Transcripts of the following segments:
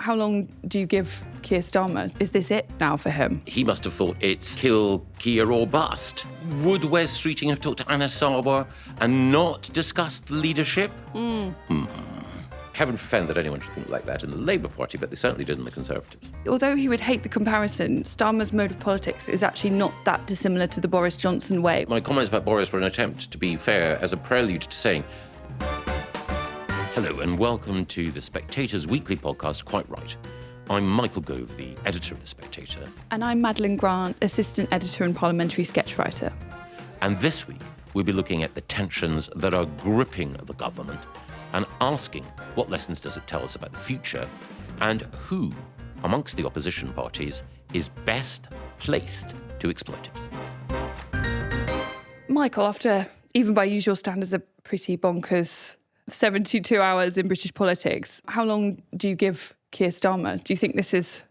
How long do you give Keir Starmer? Is this it now for him? He must have thought it's kill Keir or bust. Would Wes Streeting have talked to Anna Sawar and not discussed the leadership? Heaven forfend that anyone should think like that in the Labour Party, but they certainly did in the Conservatives. Although he would hate the comparison, Starmer's mode of politics is actually not that dissimilar to the Boris Johnson way. My comments about Boris were an attempt to be fair as a prelude to saying, hello and welcome to the Spectator's weekly podcast, Quite Right. I'm Michael Gove, the editor of the Spectator. And I'm Madeline Grant, assistant editor and parliamentary sketch writer. And this week, we'll be looking at the tensions that are gripping the government and asking what lessons does it tell us about the future and who, amongst the opposition parties, is best placed to exploit it. Michael, after, even by usual standards, a pretty bonkers 72 hours in British politics, how long do you give Keir Starmer? Do you think this is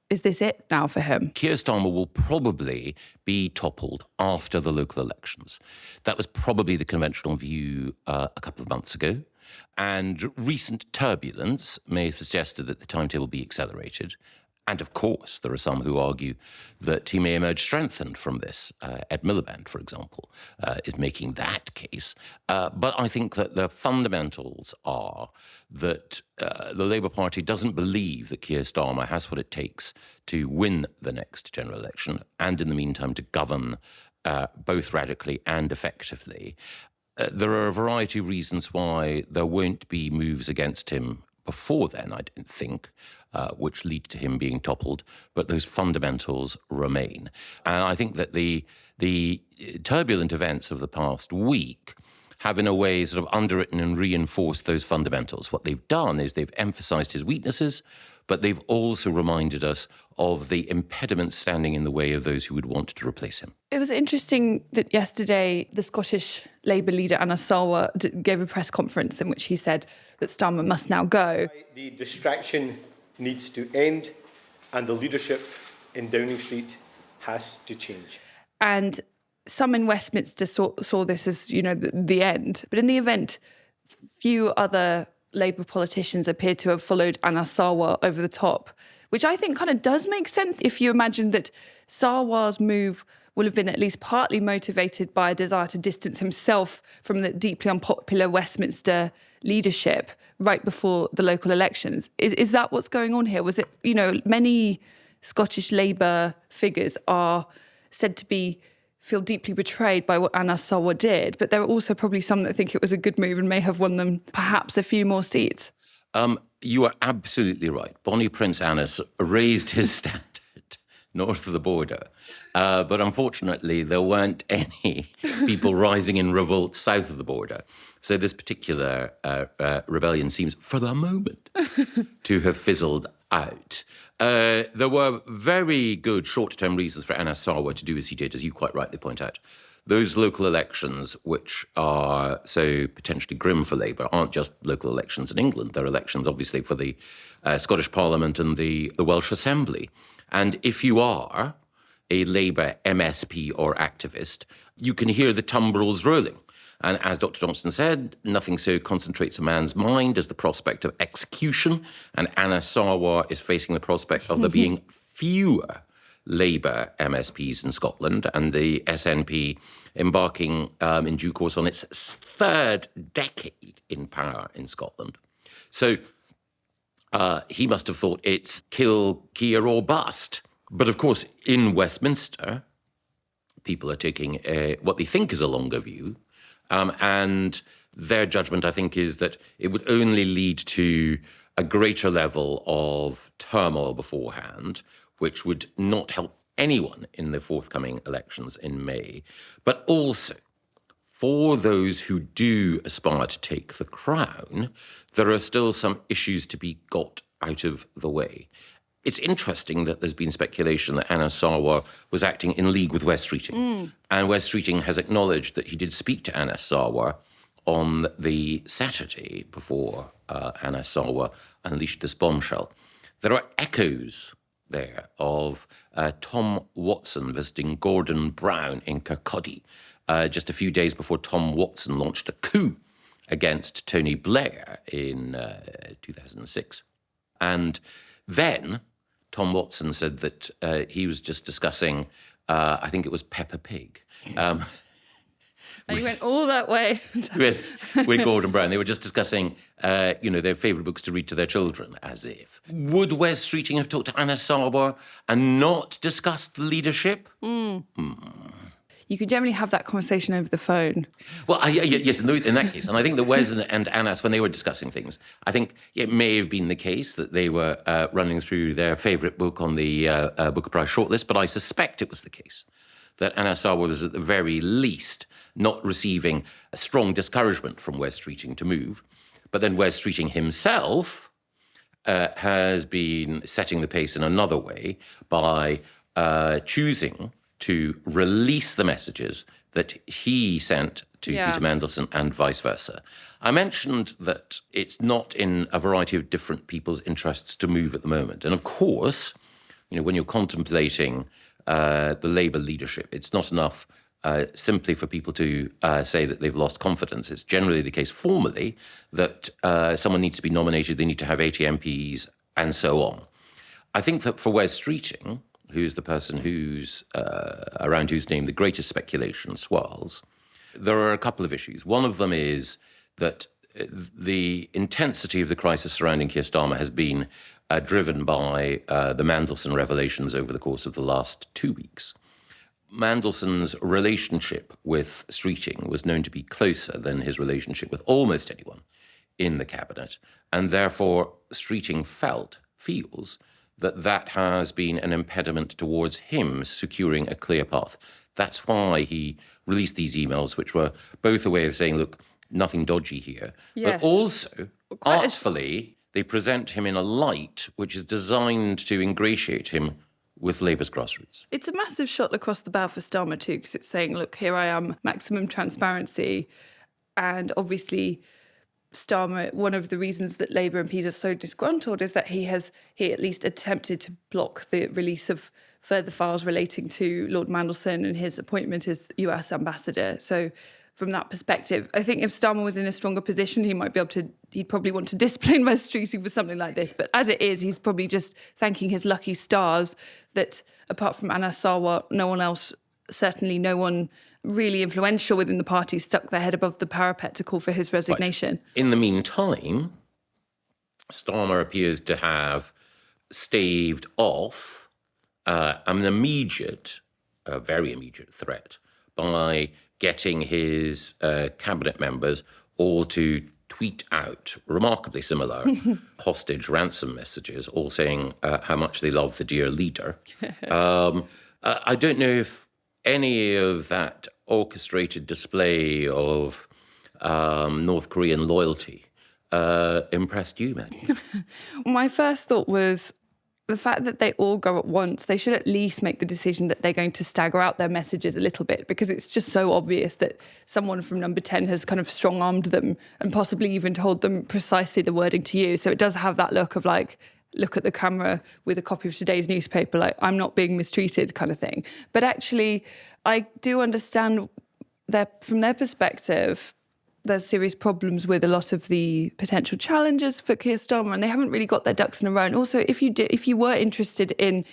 this it now for him? Keir Starmer will probably be toppled after the local elections. That was probably the conventional view a couple of months ago. And recent turbulence may have suggested that the timetable be accelerated. And of course, there are some who argue that he may emerge strengthened from this. Ed Miliband, for example, is making that case. But I think that the fundamentals are that the Labour Party doesn't believe that Keir Starmer has what it takes to win the next general election and in the meantime to govern both radically and effectively. There are a variety of reasons why there won't be moves against him before then, I don't think, which lead to him being toppled, but those fundamentals remain. And I think that the turbulent events of the past week have in a way sort of underwritten and reinforced those fundamentals. What they've done is they've emphasised his weaknesses, but they've also reminded us of the impediments standing in the way of those who would want to replace him. It was interesting that yesterday the Scottish Labour leader Anna Sawar gave a press conference in which he said that Starmer must now go. The distraction needs to end and the leadership in Downing Street has to change. And some in Westminster saw this as, the end. But in the event, few other Labour politicians appear to have followed Anna Sawar over the top, which I think kind of does make sense if you imagine that Sawar's move will have been at least partly motivated by a desire to distance himself from the deeply unpopular Westminster leadership right before the local elections. Is that what's going on here? Was it, many Scottish Labour figures are said to feel deeply betrayed by what Anna Sawar did, but there are also probably some that think it was a good move and may have won them perhaps a few more seats. You are absolutely right. Bonnie Prince Annis raised his standard north of the border, but unfortunately there weren't any people rising in revolt south of the border. So this particular rebellion seems, for the moment, to have fizzled out. There were very good short-term reasons for Anna Sawar to do as he did, as you quite rightly point out. Those local elections, which are so potentially grim for Labour, aren't just local elections in England. They're elections, obviously, for the Scottish Parliament and the Welsh Assembly. And if you are a Labour MSP or activist, you can hear the tumbrils rolling. And as Dr. Johnson said, nothing so concentrates a man's mind as the prospect of execution. And Anna Sawar is facing the prospect of there being fewer Labour MSPs in Scotland, and the SNP embarking in due course on its third decade in power in Scotland. So he must have thought it's kill Keir or bust. But of course, in Westminster, people are taking what they think is a longer view. And their judgment, I think, is that it would only lead to a greater level of turmoil beforehand, which would not help anyone in the forthcoming elections in May. But also, for those who do aspire to take the crown, there are still some issues to be got out of the way. It's interesting that there's been speculation that Anna Sawar was acting in league with Wes Streeting. And Wes Streeting has acknowledged that he did speak to Anna Sawar on the Saturday before Anna Sawar unleashed this bombshell. There are echoes there of Tom Watson visiting Gordon Brown in Kirkcaldy just a few days before Tom Watson launched a coup against Tony Blair in 2006. And Then Tom Watson said that he was just discussing, I think it was Peppa Pig. And you went all that way. with Gordon Brown. They were just discussing, their favourite books to read to their children, as if. Would Wes Streeting have talked to Anna Sawar and not discussed the leadership? You could generally have that conversation over the phone. Well, yes, in that case. And I think that Wes and Anas, when they were discussing things, I think it may have been the case that they were running through their favourite book on the Booker Prize shortlist, but I suspect it was the case that Anna Sawar was at the very least not receiving a strong discouragement from Wes Streeting to move. But then Wes Streeting himself has been setting the pace in another way by choosing to release the messages that he sent to Peter Mandelson and vice versa. I mentioned that it's not in a variety of different people's interests to move at the moment. And of course, when you're contemplating the Labour leadership, it's not enough simply for people to say that they've lost confidence. It's generally the case formally that someone needs to be nominated, they need to have 80 MPs, and so on. I think that for Wes Streeting, who's the person who's around whose name the greatest speculation swirls, there are a couple of issues. One of them is that the intensity of the crisis surrounding Keir Starmer has been driven by the Mandelson revelations over the course of the last 2 weeks. Mandelson's relationship with Streeting was known to be closer than his relationship with almost anyone in the cabinet, and therefore Streeting feels that has been an impediment towards him securing a clear path. That's why he released these emails, which were both a way of saying, look, nothing dodgy here, but also artfully they present him in a light which is designed to ingratiate him with Labour's grassroots. It's a massive shot across the bow for Starmer too, because it's saying, look, here I am, maximum transparency. And obviously Starmer, one of the reasons that Labour MPs are so disgruntled is that he at least attempted to block the release of further files relating to Lord Mandelson and his appointment as US ambassador. So from that perspective, I think if Starmer was in a stronger position, he'd probably want to discipline Wes Streeting for something like this. But as it is, he's probably just thanking his lucky stars that apart from Anna Sawar, no one else, certainly no one really influential within the party, stuck their head above the parapet to call for his resignation. Right. In the meantime, Starmer appears to have staved off an immediate, very immediate threat by getting his cabinet members all to tweet out remarkably similar hostage ransom messages, all saying how much they love the dear leader. I don't know if any of that orchestrated display of North Korean loyalty impressed you, Maddie? My first thought was the fact that they all go at once. They should at least make the decision that they're going to stagger out their messages a little bit, because it's just so obvious that someone from Number 10 has kind of strong-armed them and possibly even told them precisely the wording to use. So it does have that look of like, look at the camera with a copy of today's newspaper, like, I'm not being mistreated kind of thing. But actually, I do understand that from their perspective, there's serious problems with a lot of the potential challenges for Keir Starmer, and they haven't really got their ducks in a row. And also, if you were interested in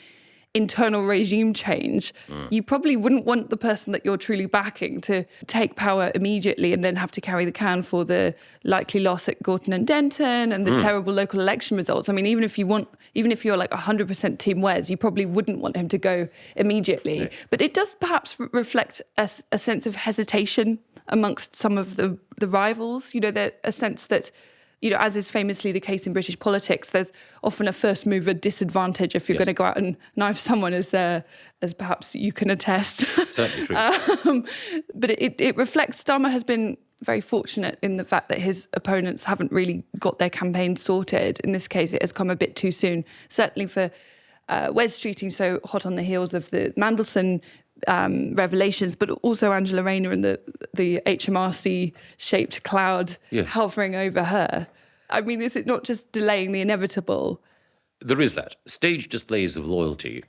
internal regime change, you probably wouldn't want the person that you're truly backing to take power immediately and then have to carry the can for the likely loss at Gorton and Denton and the terrible local election results. I mean, even if you're like 100% Team Wes, you probably wouldn't want him to go immediately. Right. But it does perhaps reflect a sense of hesitation amongst some of the rivals. A sense that, as is famously the case in British politics, there's often a first mover disadvantage if you're going to go out and knife someone, as perhaps you can attest. Certainly true. But it reflects Starmer has been very fortunate in the fact that his opponents haven't really got their campaign sorted. In this case, it has come a bit too soon. Certainly for Wes Streeting, so hot on the heels of the Mandelson revelations, but also Angela Rayner and the HMRC-shaped cloud hovering over her. I mean, is it not just delaying the inevitable? There is that. Staged displays of loyalty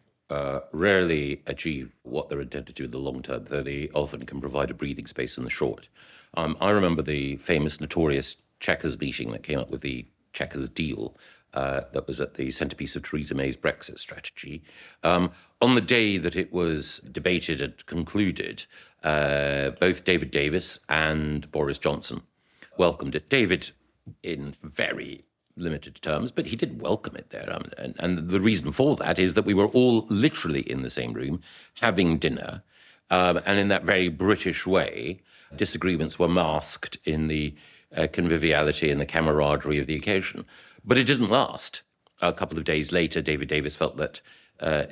rarely achieve what they're intended to in the long term, though they often can provide a breathing space in the short. I remember the famous, notorious Chequers meeting that came up with the Chequers deal that was at the centrepiece of Theresa May's Brexit strategy. On the day that it was debated and concluded, both David Davis and Boris Johnson welcomed it. David in very limited terms, but he did welcome it there. And the reason for that is that we were all literally in the same room having dinner. And in that very British way, disagreements were masked in the conviviality and the camaraderie of the occasion. But it didn't last. A couple of days later, David Davis felt that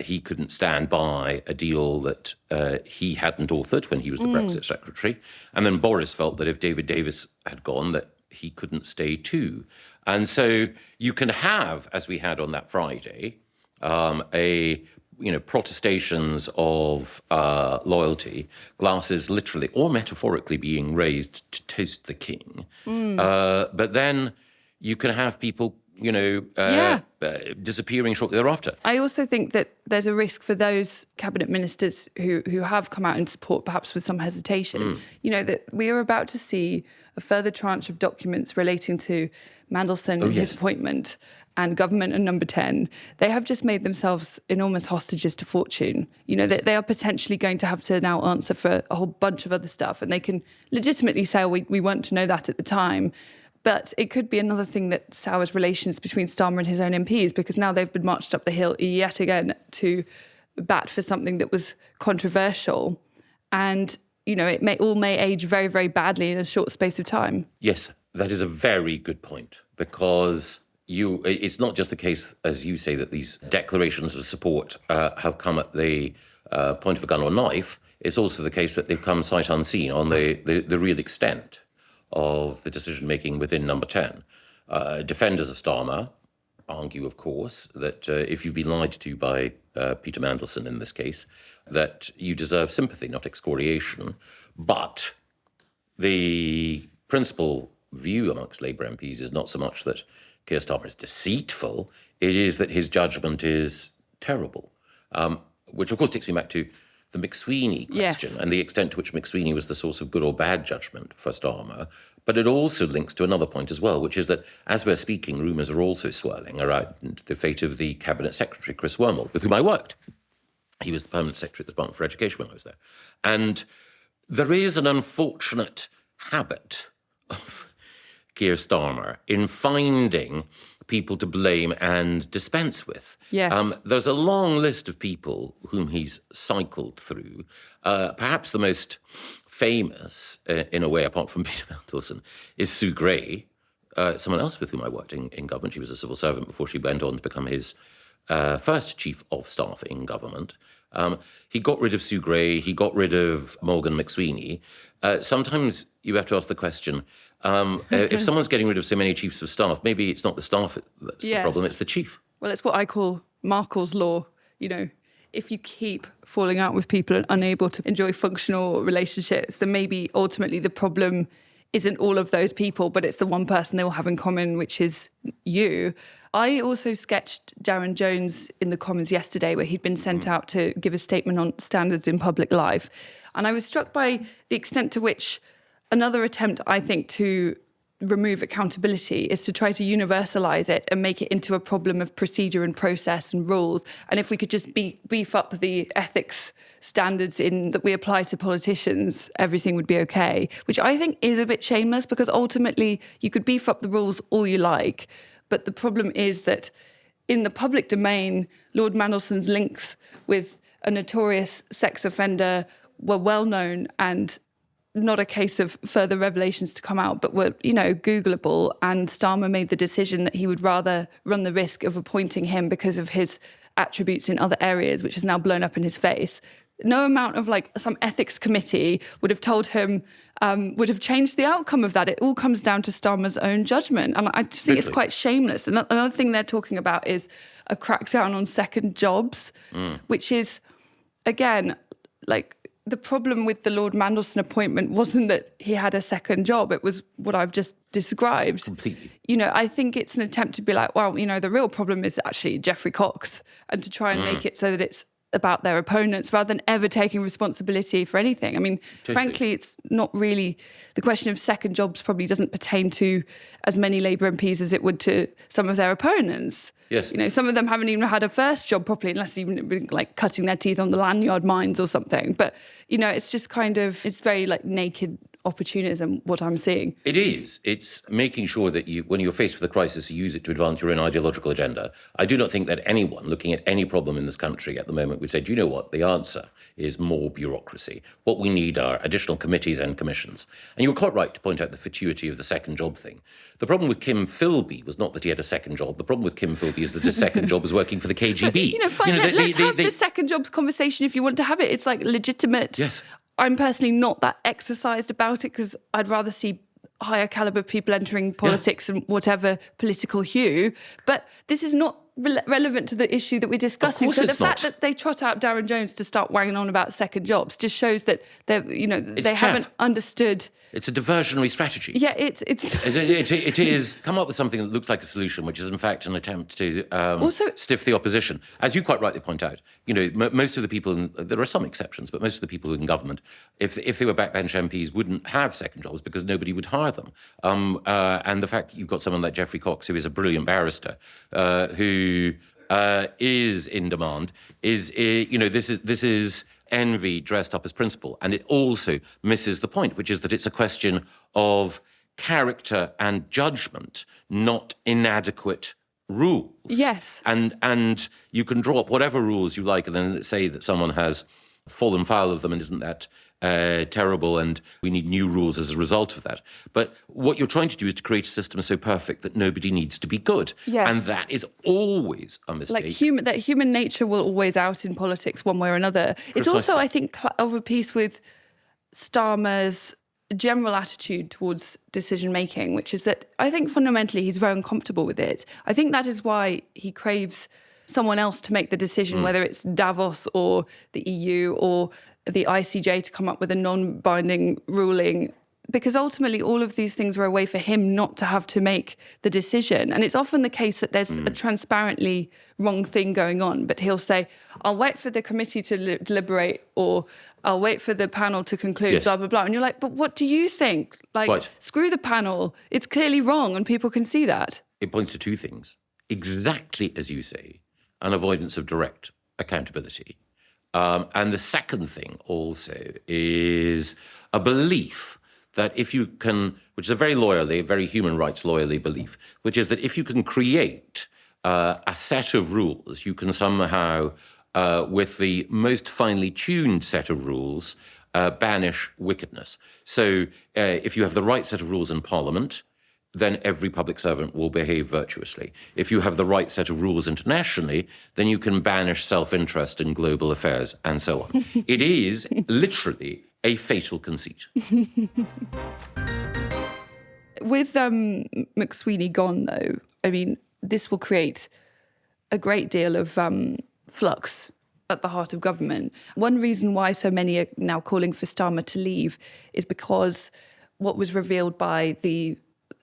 he couldn't stand by a deal that he hadn't authored when he was the Brexit secretary. And then Boris felt that if David Davis had gone, that he couldn't stay too. And so you can have, as we had on that Friday, protestations of loyalty, glasses literally or metaphorically being raised to toast the king. But then you can have people, disappearing shortly thereafter. I also think that there's a risk for those cabinet ministers who have come out in support, perhaps with some hesitation, that we are about to see a further tranche of documents relating to Mandelson and his appointment and government and Number 10. They have just made themselves enormous hostages to fortune. They are potentially going to have to now answer for a whole bunch of other stuff, and they can legitimately say, we want to know that at the time. But it could be another thing that sours relations between Starmer and his own MPs, because now they've been marched up the hill yet again to bat for something that was controversial. And, it may age very, very badly in a short space of time. Yes, that is a very good point, because it's not just the case, as you say, that these declarations of support have come at the point of a gun or knife. It's also the case that they've come sight unseen on the real extent of the decision-making within Number 10. Defenders of Starmer argue, of course, that if you've been lied to by Peter Mandelson in this case, that you deserve sympathy, not excoriation. But the principal view amongst Labour MPs is not so much that Keir Starmer is deceitful, it is that his judgment is terrible, which of course takes me back to the McSweeney question and the extent to which McSweeney was the source of good or bad judgment for Starmer. But it also links to another point as well, which is that as we're speaking, rumours are also swirling around the fate of the Cabinet Secretary, Chris Wormald, with whom I worked. He was the Permanent Secretary at the Department for Education when I was there. And there is an unfortunate habit of Keir Starmer in finding people to blame and dispense with. Yes. There's a long list of people whom he's cycled through. Perhaps the most famous, in a way, apart from Peter Mandelson, is Sue Gray, someone else with whom I worked in government. She was a civil servant before she went on to become his first chief of staff in government. He got rid of Sue Gray. He got rid of Morgan McSweeney. Sometimes you have to ask the question, if someone's getting rid of so many chiefs of staff, maybe it's not the staff that's the problem, it's the chief. Well, it's what I call Markle's law. If you keep falling out with people and unable to enjoy functional relationships, then maybe ultimately the problem isn't all of those people, but it's the one person they all have in common, which is you. I also sketched Darren Jones in the Commons yesterday, where he'd been sent out to give a statement on standards in public life. And I was struck by the extent to which another attempt, I think, to remove accountability is to try to universalise it and make it into a problem of procedure and process and rules. And if we could just beef up the ethics standards that we apply to politicians, everything would be okay, which I think is a bit shameless, because ultimately you could beef up the rules all you like. But the problem is that in the public domain, Lord Mandelson's links with a notorious sex offender were well known and not a case of further revelations to come out, but were, Googleable. And Starmer made the decision that he would rather run the risk of appointing him because of his attributes in other areas, which is now blown up in his face. No amount of some ethics committee would have told him, would have changed the outcome of that. It all comes down to Starmer's own judgment. And I just think it's quite shameless. Another thing they're talking about is a crackdown on second jobs, which is, again, the problem with the Lord Mandelson appointment wasn't that he had a second job. It was what I've just described. Completely. I think it's an attempt to be like, well, the real problem is actually Geoffrey Cox, and to try and make it so that it's about their opponents rather than ever taking responsibility for anything. I mean, Totally. frankly, it's not really, the question of second jobs probably doesn't pertain to as many Labour MPs as it would to some of their opponents. Yes. You know, some of them haven't even had a first job properly, unless even like cutting their teeth on the lanyard mines or something. But, you know, it's just kind of, it's very like naked opportunism, what I'm seeing. It is. It's making sure that you, when you're faced with a crisis, you use it to advance your own ideological agenda. I do not think that anyone looking at any problem in this country at the moment would say, do you know what? The answer is more bureaucracy. What we need are additional committees and commissions. And you were quite right to point out the fatuity of the second job thing. The problem with Kim Philby was not that he had a second job. The problem with Kim Philby is that his second job was working for the KGB. But, you know, fine, let's have the second jobs conversation if you want to have it. It's like legitimate. Yes. I'm personally not that exercised about it because I'd rather see higher caliber people entering politics and whatever political hue. But this is not relevant to the issue that we're discussing. So the fact that they trot out Darren Jones to start wanging on about second jobs just shows that they haven't understood. It's a diversionary strategy. Yeah, it is come up with something that looks like a solution, which is in fact an attempt to stiff the opposition. As you quite rightly point out, you know, most of the people, there are some exceptions, but most of the people in government, if they were backbench MPs, wouldn't have second jobs because nobody would hire them. And the fact that you've got someone like Geoffrey Cox, who is a brilliant barrister, who is in demand, this is envy dressed up as principle. And it also misses the point, which is that it's a question of character and judgment, not inadequate rules. Yes. And you can draw up whatever rules you like and then say that someone has fallen foul of them and isn't that terrible and we need new rules as a result of that. But what you're trying to do is to create a system so perfect that nobody needs to be good. Yes. And that is always a mistake. Like human nature will always out in politics one way or another. Precisely. It's also, I think, of a piece with Starmer's general attitude towards decision-making, which is that I think fundamentally he's very uncomfortable with it. I think that is why he craves someone else to make the decision, whether it's Davos or the EU or the ICJ to come up with a non-binding ruling, because ultimately all of these things are a way for him not to have to make the decision. And it's often the case that there's a transparently wrong thing going on, but he'll say, I'll wait for the committee to deliberate, or I'll wait for the panel to conclude, yes. blah, blah, blah. And you're like, but what do you think? Like, right. Screw the panel. It's clearly wrong and people can see that. It points to two things. Exactly as you say, an avoidance of direct accountability. And the second thing also is a belief that if you can, which is a very human rights lawyerly belief, which is that if you can create a set of rules, you can somehow, with the most finely tuned set of rules, banish wickedness. So if you have the right set of rules in Parliament, then every public servant will behave virtuously. If you have the right set of rules internationally, then you can banish self-interest in global affairs and so on. It is literally a fatal conceit. With McSweeney gone, though, I mean, this will create a great deal of flux at the heart of government. One reason why so many are now calling for Starmer to leave is because what was revealed by the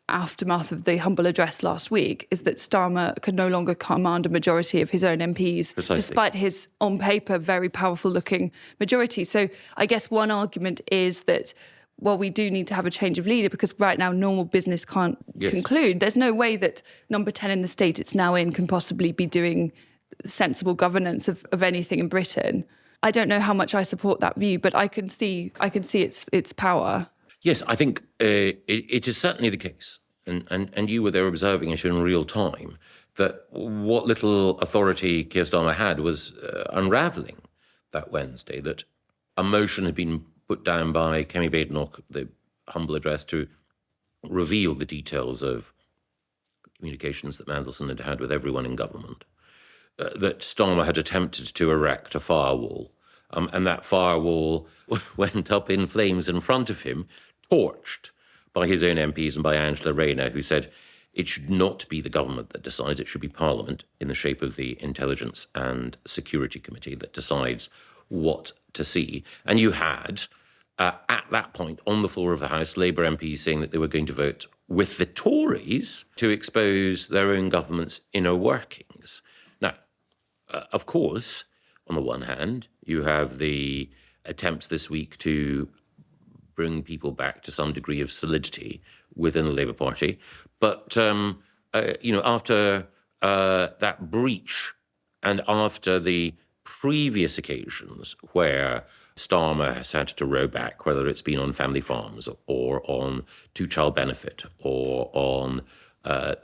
aftermath of the humble address last week is that Starmer could no longer command a majority of his own MPs, Precisely. despite his, on paper, very powerful-looking majority. So I guess one argument is that, well, we do need to have a change of leader because right now normal business can't conclude. There's no way that number 10 in the state it's now in can possibly be doing sensible governance of anything in Britain. I don't know how much I support that view, but I can see its power. Yes, I think it is certainly the case, and you were there observing it in real time, that what little authority Keir Starmer had was unravelling that Wednesday, that a motion had been put down by Kemi Badenoch, the humble address, to reveal the details of communications that Mandelson had had with everyone in government, that Starmer had attempted to erect a firewall, and that firewall went up in flames in front of him, torched by his own MPs and by Angela Rayner, who said it should not be the government that decides, it should be Parliament in the shape of the Intelligence and Security Committee that decides what to see. And you had, at that point, on the floor of the House, Labour MPs saying that they were going to vote with the Tories to expose their own government's inner workings. Now, of course, on the one hand. You have the attempts this week to bring people back to some degree of solidity within the Labour Party. But, after that breach and after the previous occasions where Starmer has had to row back, whether it's been on family farms or on two-child benefit or on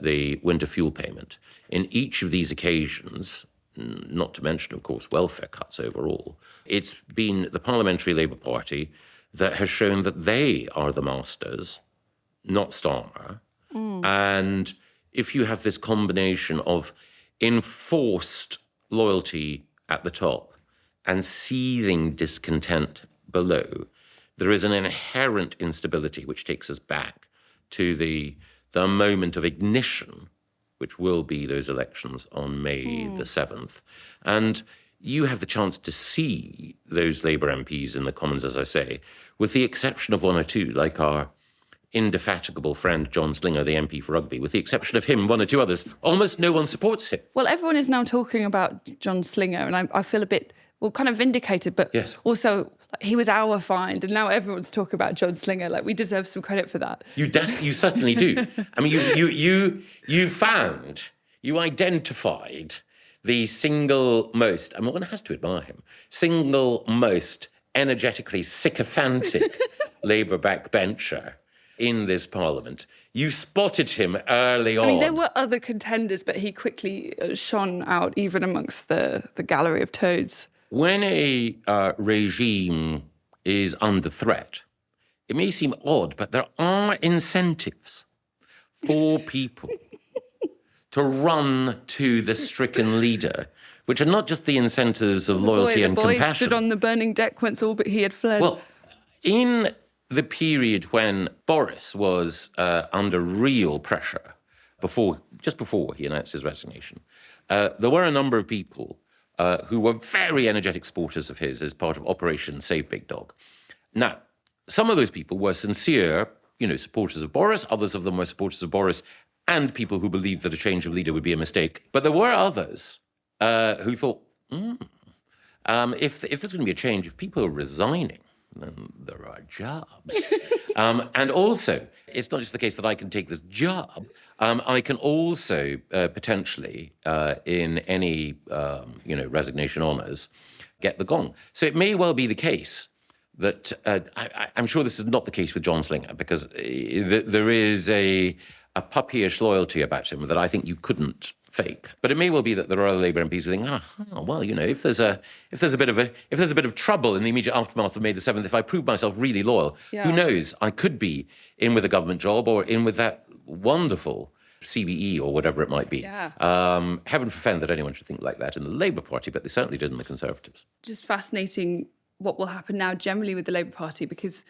the winter fuel payment, in each of these occasions, not to mention, of course, welfare cuts overall, it's been the Parliamentary Labour Party that has shown that they are the masters, not Starmer. And if you have this combination of enforced loyalty at the top and seething discontent below, there is an inherent instability which takes us back to the moment of ignition, which will be those elections on May the 7th. And you have the chance to see those Labour MPs in the Commons, as I say, with the exception of one or two, like our indefatigable friend John Slinger, the MP for Rugby. With the exception of him, one or two others, almost no one supports him. Well, everyone is now talking about John Slinger, and I feel a bit, kind of vindicated, but yes. Also, he was our find, and now everyone's talking about John Slinger. Like, we deserve some credit for that. You certainly do. I mean, you identified the single most, one has to admire him, single most energetically sycophantic Labour backbencher in this Parliament. You spotted him early on. I mean, there were other contenders, but he quickly shone out even amongst the gallery of toads. When a regime is under threat, it may seem odd, but there are incentives for people to run to the stricken leader, which are not just the incentives of loyalty and compassion. The boy stood on the burning deck once all but he had fled. Well, in the period when Boris was under real pressure, just before he announced his resignation, there were a number of people who were very energetic supporters of his as part of Operation Save Big Dog. Now, some of those people were sincere, supporters of Boris. Others of them were supporters of Boris and people who believed that a change of leader would be a mistake. But there were others who thought, if there's going to be a change, if people are resigning, then there are jobs. And also, it's not just the case that I can take this job. I can also potentially, in any resignation honours, get the gong. So it may well be the case that I'm sure this is not the case with John Slinger, because there is a puppyish loyalty about him that I think you couldn't fake. But it may well be that there are other Labour MPs who think, if there's a bit of trouble in the immediate aftermath of May the 7th, if I prove myself really loyal, who knows? I could be in with a government job or in with that wonderful CBE or whatever it might be. Heaven forfend that anyone should think like that in the Labour Party, but they certainly did in the Conservatives. Just fascinating what will happen now generally with the Labour Party, because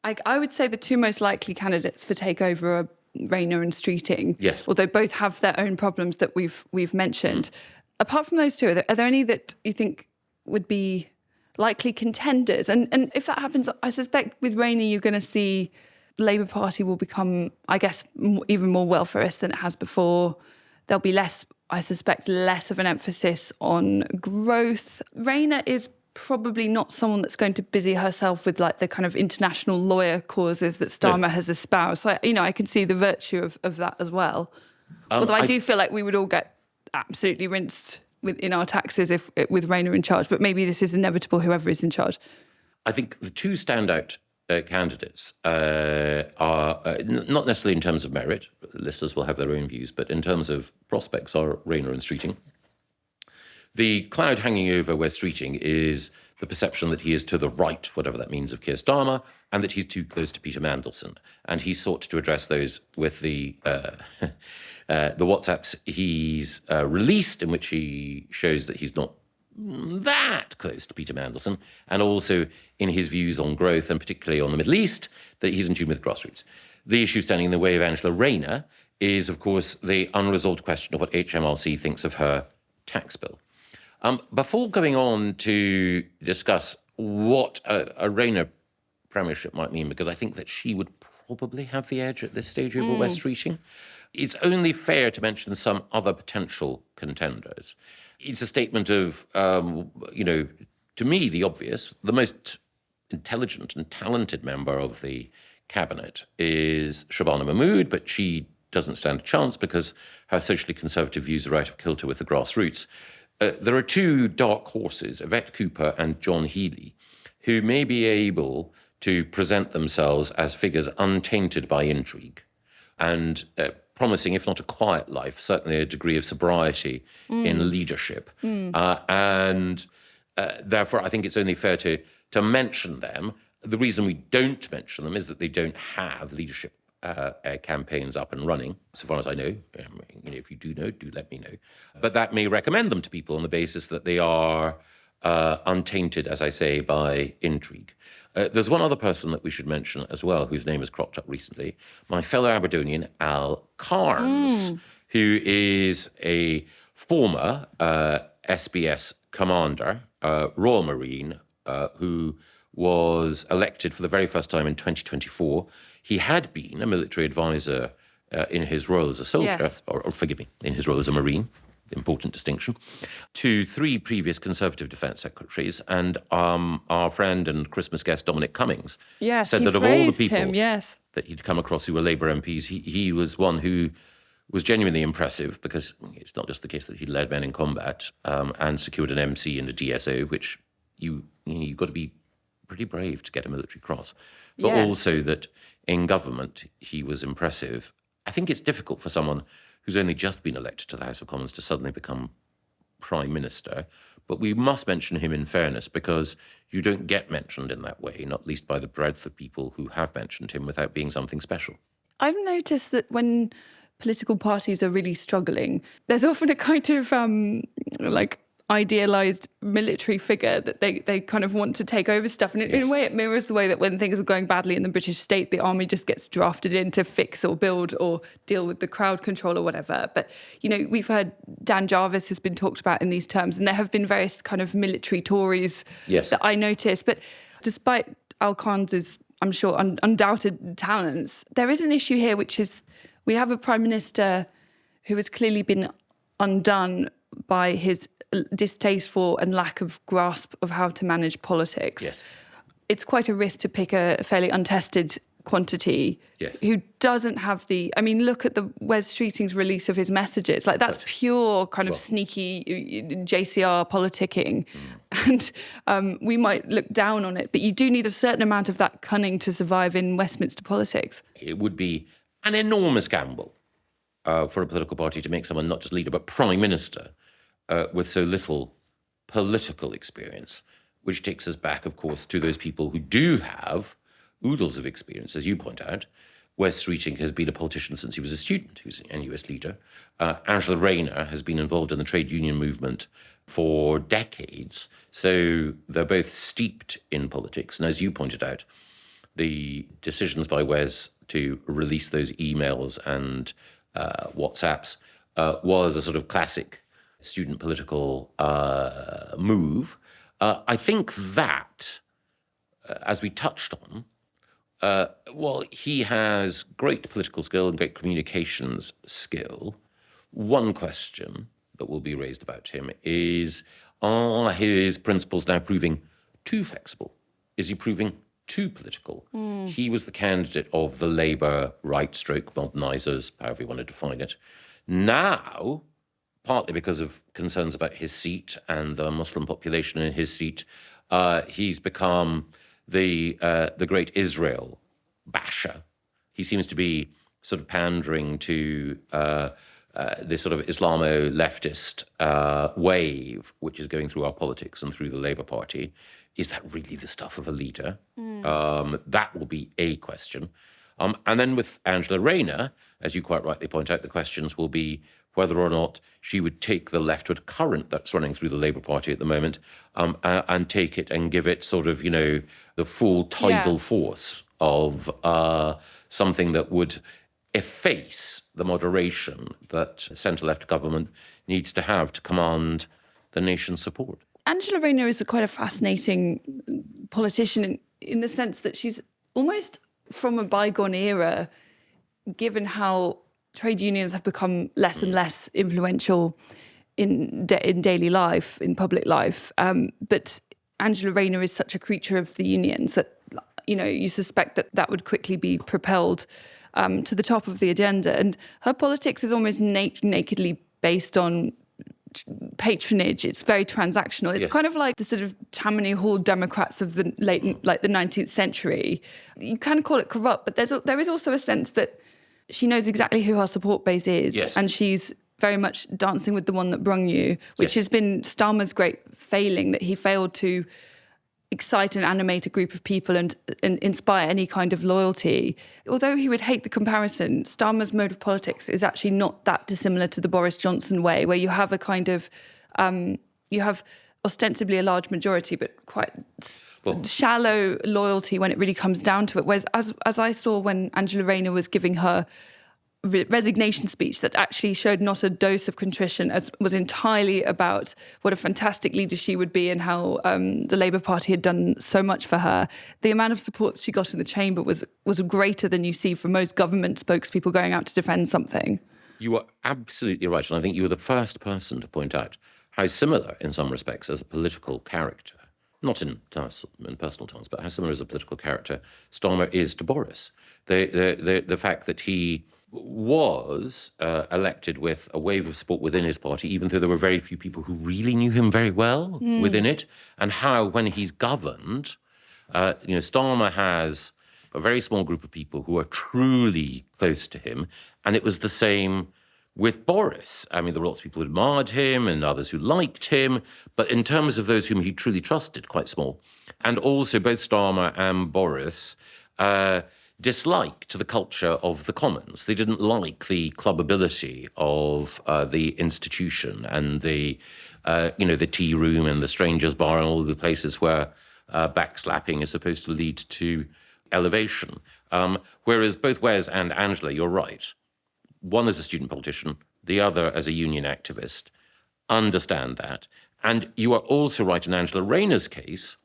I would say the two most likely candidates for takeover are Rayner and Streeting. Yes. Although both have their own problems that we've mentioned. Apart from those two, are there any that you think would be likely contenders? And if that happens, I suspect with Rayner you're going to see the Labour Party will become, I guess, even more welfarist than it has before. There'll be less of an emphasis on growth. Rayner is probably not someone that's going to busy herself with like the kind of international lawyer causes that Starmer has espoused. So, I can see the virtue of that as well. Although I do feel like we would all get absolutely rinsed in our taxes with Rayner in charge. But maybe this is inevitable, whoever is in charge. I think the two standout candidates are not necessarily in terms of merit. Listeners will have their own views, but in terms of prospects are Rayner and Streeting. The cloud hanging over Wes Streeting is the perception that he is to the right, whatever that means, of Keir Starmer, and that he's too close to Peter Mandelson. And he sought to address those with the WhatsApps he's released, in which he shows that he's not that close to Peter Mandelson, and also in his views on growth, and particularly on the Middle East, that he's in tune with grassroots. The issue standing in the way of Angela Rayner is, of course, the unresolved question of what HMRC thinks of her tax bill. Before going on to discuss what a Rayner premiership might mean, because I think that she would probably have the edge at this stage over Wes Streeting, it's only fair to mention some other potential contenders. It's a statement of, to me, the obvious. The most intelligent and talented member of the cabinet is Shabana Mahmood, but she doesn't stand a chance because her socially conservative views are out of kilter with the grassroots. There are two dark horses, Yvette Cooper and John Healey, who may be able to present themselves as figures untainted by intrigue and promising, if not a quiet life, certainly a degree of sobriety in leadership. And therefore, I think it's only fair to mention them. The reason we don't mention them is that they don't have leadership campaigns up and running, so far as I know. If you do know, do let me know. But that may recommend them to people on the basis that they are untainted, as I say, by intrigue. There's one other person that we should mention as well, whose name has cropped up recently, my fellow Aberdonian, Al Carnes, who is a former SBS commander, Royal Marine, who was elected for the very first time in 2024. He had been a military advisor in his role as a soldier, or forgive me, in his role as a Marine, important distinction, to 3 previous Conservative Defence Secretaries. And our friend and Christmas guest Dominic Cummings said that of all the people that he'd come across who were Labour MPs, he was one who was genuinely impressive, because it's not just the case that he led men in combat and secured an MC and a DSO, which you've got to be pretty brave to get a military cross, but also that in government he was impressive. I think it's difficult for someone who's only just been elected to the House of Commons to suddenly become Prime Minister, but we must mention him in fairness, because you don't get mentioned in that way, not least by the breadth of people who have mentioned him without being something special. I've noticed that when political parties are really struggling, there's often a kind of idealised military figure that they kind of want to take over stuff. And in a way, it mirrors the way that when things are going badly in the British state, the army just gets drafted in to fix or build or deal with the crowd control or whatever. But, we've heard Dan Jarvis has been talked about in these terms, and there have been various kind of military Tories that I noticed. But despite Al Khan's, I'm sure, undoubted talents, there is an issue here, which is we have a Prime Minister who has clearly been undone by his distaste for and lack of grasp of how to manage politics. Yes. It's quite a risk to pick a fairly untested quantity who doesn't have look at the Wes Streeting's release of his messages. That's pure kind of sneaky JCR politicking. And we might look down on it, but you do need a certain amount of that cunning to survive in Westminster politics. It would be an enormous gamble for a political party to make someone not just leader, but Prime Minister, with so little political experience, which takes us back, of course, to those people who do have oodles of experience, as you point out. Wes Streeting has been a politician since he was a student. He was an NUS leader. Angela Rayner has been involved in the trade union movement for decades. So they're both steeped in politics. And as you pointed out, the decisions by Wes to release those emails and WhatsApps was a sort of classic student political move. I think that, as we touched on, he has great political skill and great communications skill. One question that will be raised about him is, are his principles now proving too flexible? Is he proving too political? He was the candidate of the Labour right-stroke modernisers, however you want to define it. Now, partly because of concerns about his seat and the Muslim population in his seat, he's become the great Israel basher. He seems to be sort of pandering to this sort of Islamo-leftist wave, which is going through our politics and through the Labour Party. Is that really the stuff of a leader? That will be a question. And then with Angela Rayner, as you quite rightly point out, the questions will be whether or not she would take the leftward current that's running through the Labour Party at the moment and take it and give it sort of, the full tidal force of something that would efface the moderation that centre-left government needs to have to command the nation's support. Angela Rayner is quite a fascinating politician in the sense that she's almost from a bygone era, given how trade unions have become less and less influential in daily life, in public life. But Angela Rayner is such a creature of the unions that, you suspect that would quickly be propelled to the top of the agenda. And her politics is almost nakedly based on patronage. It's very transactional. It's kind of like the sort of Tammany Hall Democrats of the the 19th century. You kind of call it corrupt, but there is also a sense that she knows exactly who her support base is, and she's very much dancing with the one that brung you, which has been Starmer's great failing, that he failed to excite and animate a group of people and inspire any kind of loyalty. Although he would hate the comparison, Starmer's mode of politics is actually not that dissimilar to the Boris Johnson way, where you have a kind of, you have ostensibly a large majority, but quite shallow loyalty when it really comes down to it. Whereas as I saw when Angela Rayner was giving her resignation speech that actually showed not a dose of contrition, as was entirely about what a fantastic leader she would be and how the Labour Party had done so much for her. The amount of support she got in the chamber was greater than you see from most government spokespeople going out to defend something. You are absolutely right, and I think you were the first person to point out how similar, in some respects, as a political character, not in personal terms, but how similar as a political character Starmer is to Boris. The fact that he was elected with a wave of support within his party, even though there were very few people who really knew him very well within it, and how when he's governed, Starmer has a very small group of people who are truly close to him, and it was the same with Boris. I mean, there were lots of people who admired him and others who liked him, but in terms of those whom he truly trusted, quite small. And also both Starmer and Boris disliked the culture of the Commons. They didn't like the clubbability of the institution and the tea room and the strangers' bar and all the places where backslapping is supposed to lead to elevation. Whereas both Wes and Angela, you're right, one as a student politician, the other as a union activist, understand that. And you are also right in Angela Rayner's case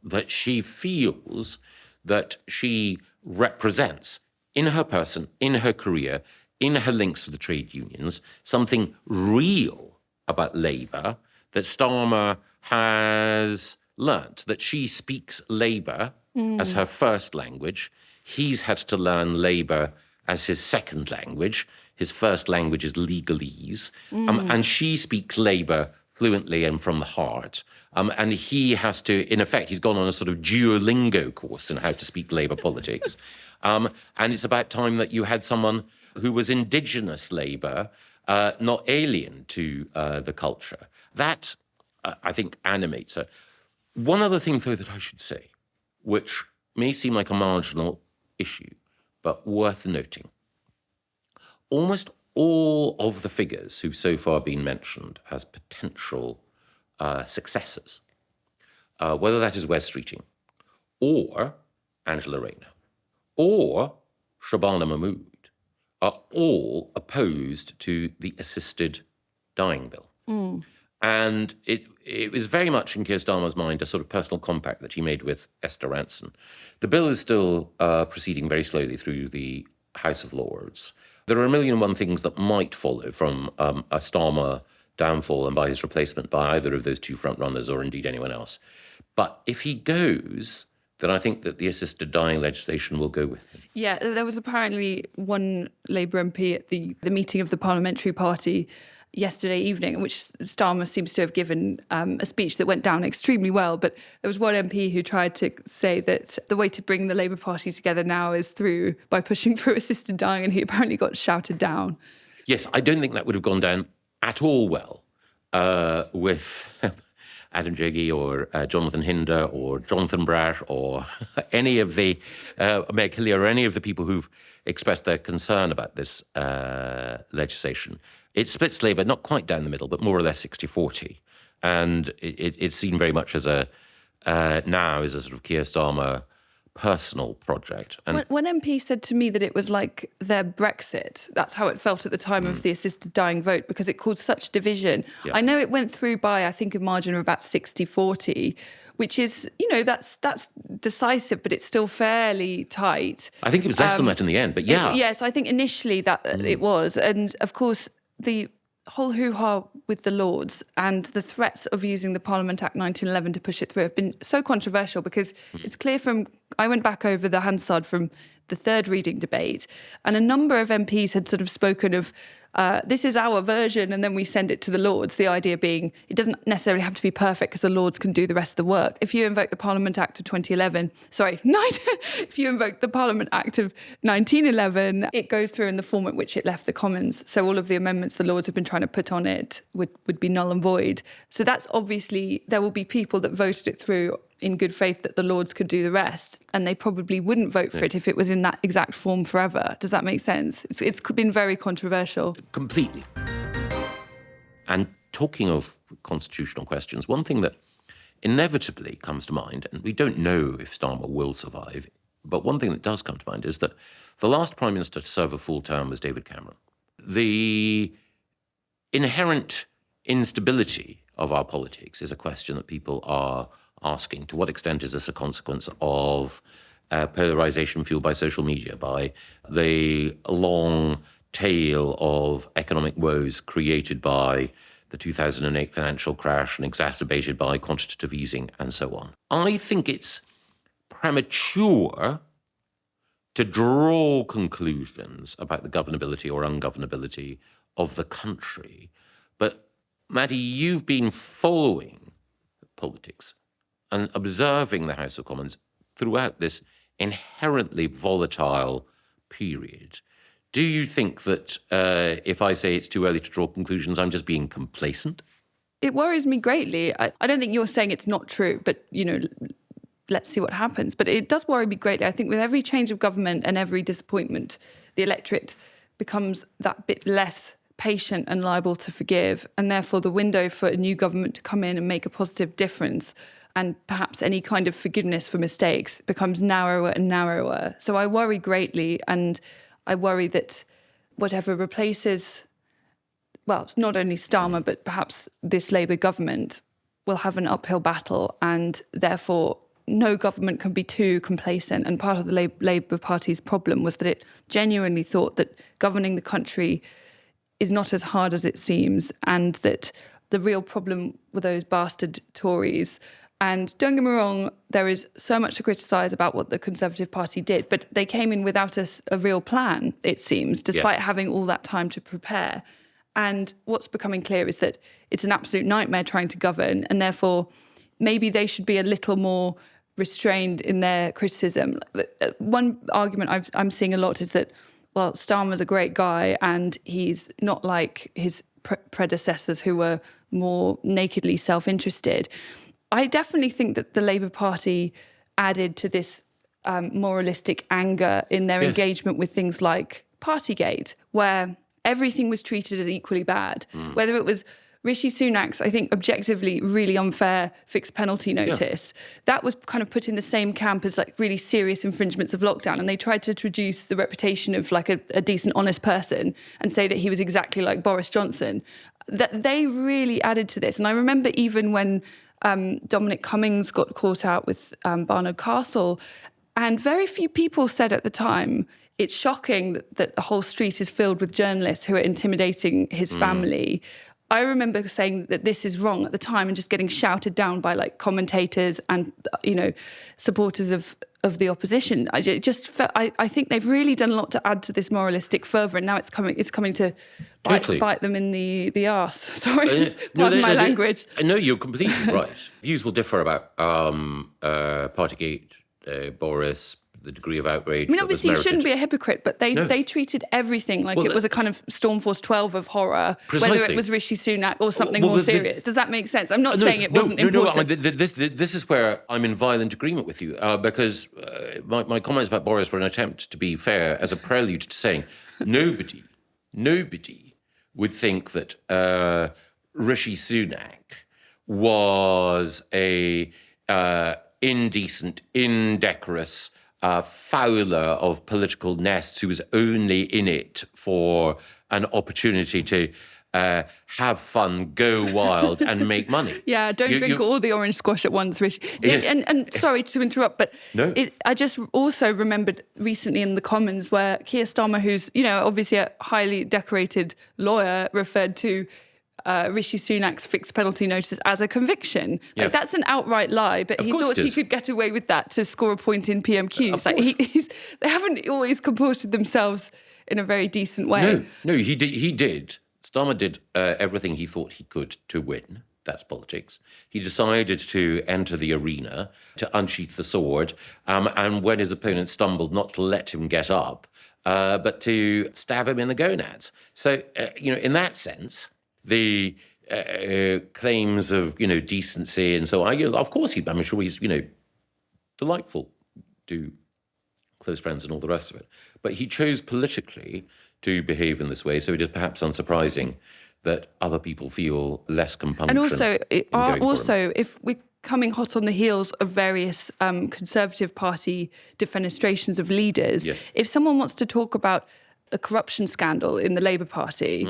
that she feels that she represents, in her person, in her career, in her links with the trade unions, something real about Labour that Starmer has learnt, that she speaks Labour as her first language. He's had to learn Labour as his second language. His first language is legalese. And she speaks Labour fluently and from the heart. And he has to, in effect, he's gone on a sort of Duolingo course in how to speak Labour politics. And it's about time that you had someone who was indigenous Labour, not alien to the culture. That, I think, animates her. One other thing, though, that I should say, which may seem like a marginal issue, but worth noting. Almost all of the figures who've so far been mentioned as potential successors, whether that is Wes Streeting or Angela Rayner or Shabana Mahmood, are all opposed to the assisted dying bill. And it was very much in Keir Starmer's mind a sort of personal compact that he made with Esther Rantzen. The bill is still proceeding very slowly through the House of Lords. There are a million and one things that might follow from a Starmer downfall and by his replacement by either of those two frontrunners or indeed anyone else. But if he goes, then I think that the assisted dying legislation will go with him. Yeah, there was apparently one Labour MP at the meeting of the parliamentary party yesterday evening, in which Starmer seems to have given a speech that went down extremely well. But there was one MP who tried to say that the way to bring the Labour Party together now is by pushing through assisted dying, and he apparently got shouted down. Yes, I don't think that would have gone down at all well with Adam Jaggi or Jonathan Hinder or Jonathan Brash or any of the Meg Hillier or any of the people who've expressed their concern about this legislation. It splits Labour not quite down the middle, but more or less 60-40. And it's seen very much as now as a sort of Keir Starmer personal project. And when MP said to me that it was like their Brexit, that's how it felt at the time of the assisted dying vote, because it caused such division. Yeah. I know it went through by, I think, a margin of about 60-40, which is, that's decisive, but it's still fairly tight. I think it was less than that in the end, but yeah. Yes, I think initially that it was. And of course, the whole hoo-ha with the Lords and the threats of using the Parliament Act 1911 to push it through have been so controversial because it's clear I went back over the Hansard from the third reading debate, and a number of MPs had sort of spoken of this is our version and then we send it to the Lords, the idea being it doesn't necessarily have to be perfect because the Lords can do the rest of the work. If you invoke the Parliament Act of 2011, if you invoke the Parliament Act of 1911, it goes through in the form at which it left the Commons. So all of the amendments the Lords have been trying to put on it would be null and void. So that's obviously, there will be people that voted it through in good faith that the Lords could do the rest, and they probably wouldn't vote for it if it was in that exact form forever. Does that make sense? It's been very controversial. Completely. And talking of constitutional questions, one thing that inevitably comes to mind, and we don't know if Starmer will survive, but one thing that does come to mind is that the last Prime Minister to serve a full term was David Cameron. The inherent instability of our politics is a question that people are asking. To what extent is this a consequence of polarisation fueled by social media, by the long tail of economic woes created by the 2008 financial crash and exacerbated by quantitative easing and so on? I think it's premature to draw conclusions about the governability or ungovernability of the country. But, Maddie, you've been following politics and observing the House of Commons throughout this inherently volatile period. Do you think that if I say it's too early to draw conclusions, I'm just being complacent? It worries me greatly. I don't think you're saying it's not true, but, let's see what happens. But it does worry me greatly. I think with every change of government and every disappointment, the electorate becomes that bit less patient and liable to forgive. And therefore, the window for a new government to come in and make a positive difference and perhaps any kind of forgiveness for mistakes becomes narrower and narrower. So I worry greatly, and I worry that whatever replaces, well, it's not only Starmer, but perhaps this Labour government will have an uphill battle, and therefore no government can be too complacent. And part of the Labour Party's problem was that it genuinely thought that governing the country is not as hard as it seems, and that the real problem were those bastard Tories. And don't get me wrong, there is so much to criticise about what the Conservative Party did, but they came in without a real plan, it seems, despite having all that time to prepare. And what's becoming clear is that it's an absolute nightmare trying to govern, and therefore maybe they should be a little more restrained in their criticism. One argument I'm seeing a lot is that, well, Starmer's a great guy and he's not like his predecessors who were more nakedly self-interested. I definitely think that the Labour Party added to this moralistic anger in their engagement with things like Partygate, where everything was treated as equally bad. Whether it was Rishi Sunak's, I think, objectively really unfair fixed penalty notice, that was kind of put in the same camp as like really serious infringements of lockdown. And they tried to traduce the reputation of like a decent, honest person and say that he was exactly like Boris Johnson. That they really added to this. And I remember even when Dominic Cummings got caught out with Barnard Castle, and very few people said at the time, it's shocking that the whole street is filled with journalists who are intimidating his family. I remember saying that this is wrong at the time and just getting shouted down by like commentators and, supporters of the opposition. I think they've really done a lot to add to this moralistic fervour, and now it's coming to bite them in the arse. Sorry, pardon my language. No, you're completely right. Views will differ about Partygate, Boris, the degree of outrage. I mean, obviously, you shouldn't be a hypocrite, but they treated everything like it was a kind of Stormforce 12 of horror, precisely. Whether it was Rishi Sunak or something more serious. Does that make sense? I'm not saying it wasn't important. This is where I'm in violent agreement with you, because my comments about Boris were an attempt to be fair as a prelude to saying nobody would think that Rishi Sunak was a indecent, indecorous fowler of political nests who was only in it for an opportunity to have fun, go wild and make money. Yeah, don't drink all the orange squash at once, Rishi. Yes. And sorry to interrupt, but no. I just also remembered recently in the Commons where Keir Starmer, who's, obviously a highly decorated lawyer, referred to Rishi Sunak's fixed penalty notice as a conviction. Yeah. Like, that's an outright lie, but he thought he could get away with that to score a point in PMQs. They haven't always comported themselves in a very decent way. No, he did. Starmer did everything he thought he could to win. That's politics. He decided to enter the arena, to unsheath the sword, and when his opponent stumbled, not to let him get up, but to stab him in the gonads. So, in that sense, the claims of, decency and so on, of course, I'm sure he's, delightful to close friends and all the rest of it. But he chose politically to behave in this way, so it is perhaps unsurprising that other people feel less compunction. And also, if we're coming hot on the heels of various Conservative Party defenestrations of leaders, if someone wants to talk about a corruption scandal in the Labour Party,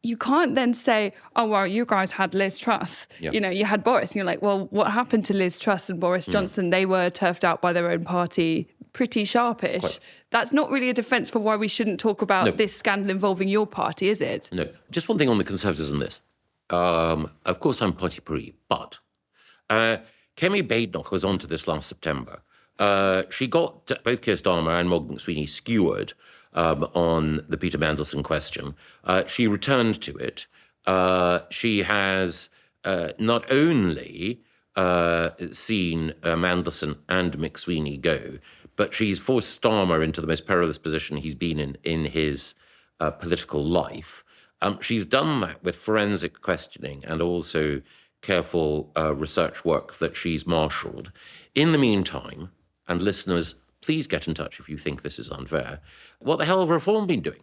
you can't then say, oh, well, you guys had Liz Truss. Yep. You had Boris. And you're like, well, what happened to Liz Truss and Boris Johnson? They were turfed out by their own party, pretty sharpish. Quite. That's not really a defence for why we shouldn't talk about this scandal involving your party, is it? No. Just one thing on the Conservatives on this. Of course, I'm party pris, but Kemi Badenoch was onto this last September. She got both Keir Starmer and Morgan McSweeney skewered on the Peter Mandelson question. She returned to it. She has not only seen Mandelson and McSweeney go, but she's forced Starmer into the most perilous position he's been in his political life. She's done that with forensic questioning and also careful research work that she's marshalled. In the meantime, and listeners, please get in touch if you think this is unfair, what the hell have Reform been doing?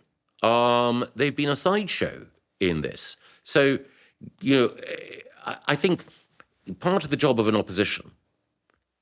They've been a sideshow in this. So, I think part of the job of an opposition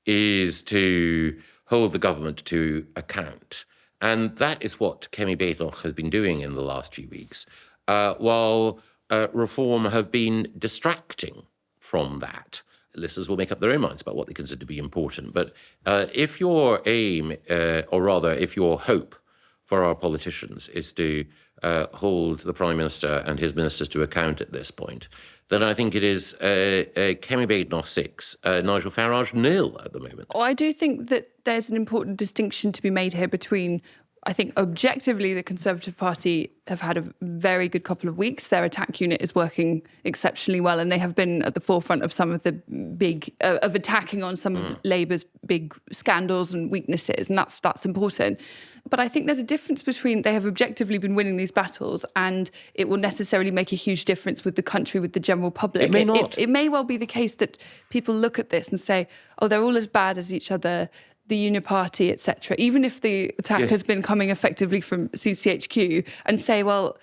is to hold the government to account. And that is what Kemi Badenoch has been doing in the last few weeks, while Reform have been distracting from that. Listeners will make up their own minds about what they consider to be important. But if your aim, or rather, if your hope for our politicians is to hold the Prime Minister and his ministers to account at this point, then I think it is Kemi Badenoch 6, Nigel Farage 0 at the moment. Well, I do think that there's an important distinction to be made here between, I think, objectively, the Conservative Party have had a very good couple of weeks. Their attack unit is working exceptionally well, and they have been at the forefront of some of the big, of attacking on some of Labour's big scandals and weaknesses, and that's important. But I think there's a difference between they have objectively been winning these battles and it will necessarily make a huge difference with the country, with the general public. It may not. It may well be the case that people look at this and say, oh, they're all as bad as each other, the Uniparty, etc., even if the attack has been coming effectively from CCHQ, and say, well,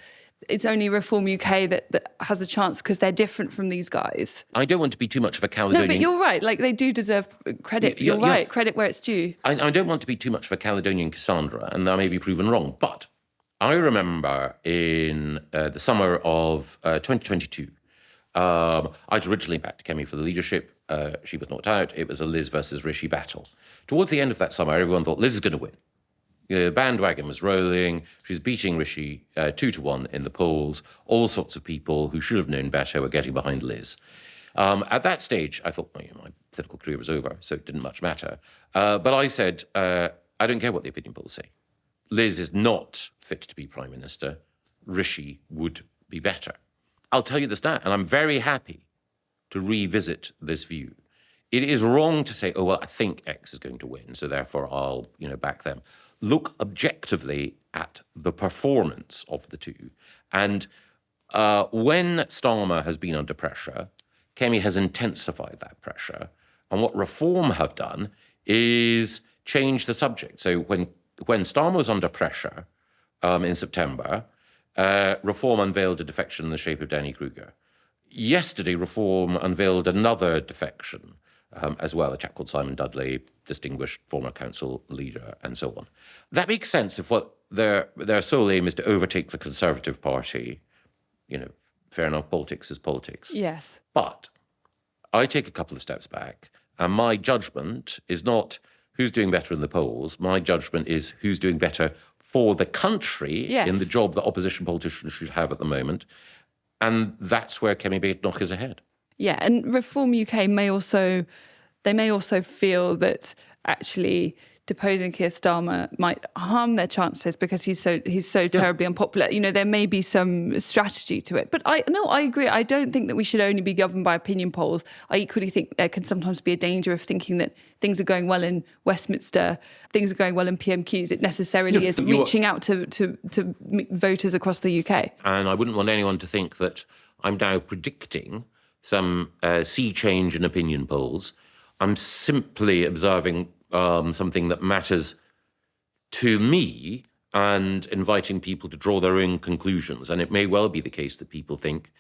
it's only Reform UK that has a chance because they're different from these guys. I don't want to be too much of a Caledonian... No, but you're right. Like, they do deserve credit. You're right. Credit where it's due. I don't want to be too much of a Caledonian Cassandra, and I may be proven wrong, but I remember in the summer of 2022, I'd originally backed Kemi for the leadership. She was knocked out. It was a Liz versus Rishi battle. Towards the end of that summer, everyone thought Liz is going to win. The bandwagon was rolling. She was beating Rishi 2-1 in the polls. All sorts of people who should have known better were getting behind Liz. At that stage, I thought, well, my political career was over, so it didn't much matter. But I said, I don't care what the opinion polls say. Liz is not fit to be Prime Minister. Rishi would be better. I'll tell you this now, and I'm very happy to revisit this view. It is wrong to say, oh, well, I think X is going to win, so therefore I'll, back them. Look objectively at the performance of the two. And when Starmer has been under pressure, Kemi has intensified that pressure. And what Reform have done is change the subject. So when Starmer was under pressure in September, Reform unveiled a defection in the shape of Danny Kruger. Yesterday, Reform unveiled another defection as well, a chap called Simon Dudley, distinguished former council leader, and so on. That makes sense if what their sole aim is to overtake the Conservative Party. Fair enough, politics is politics. Yes. But I take a couple of steps back, and my judgment is not who's doing better in the polls. My judgment is who's doing better for the country in the job that opposition politicians should have at the moment. And that's where Kemi Badenoch is ahead. Yeah, and Reform UK may also feel that actually deposing Keir Starmer might harm their chances because he's so terribly unpopular. You know, there may be some strategy to it. But I agree. I don't think that we should only be governed by opinion polls. I equally think there can sometimes be a danger of thinking that things are going well in Westminster, things are going well in PMQs. It necessarily is reaching out to voters across the UK. And I wouldn't want anyone to think that I'm now predicting some sea change in opinion polls. I'm simply observing something that matters to me and inviting people to draw their own conclusions. And it may well be the case that people think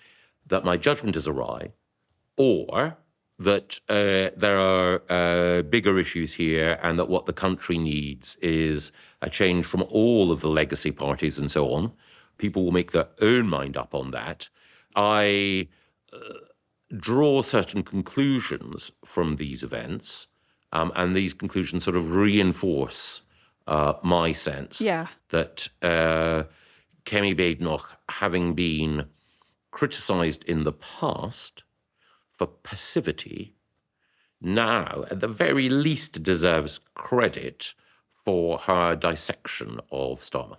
that my judgment is awry, or that there are bigger issues here and that what the country needs is a change from all of the legacy parties and so on. People will make their own mind up on that. I draw certain conclusions from these events, and these conclusions sort of reinforce my sense that Kemi Badenoch, having been criticised in the past for passivity, now at the very least deserves credit for her dissection of Starmer.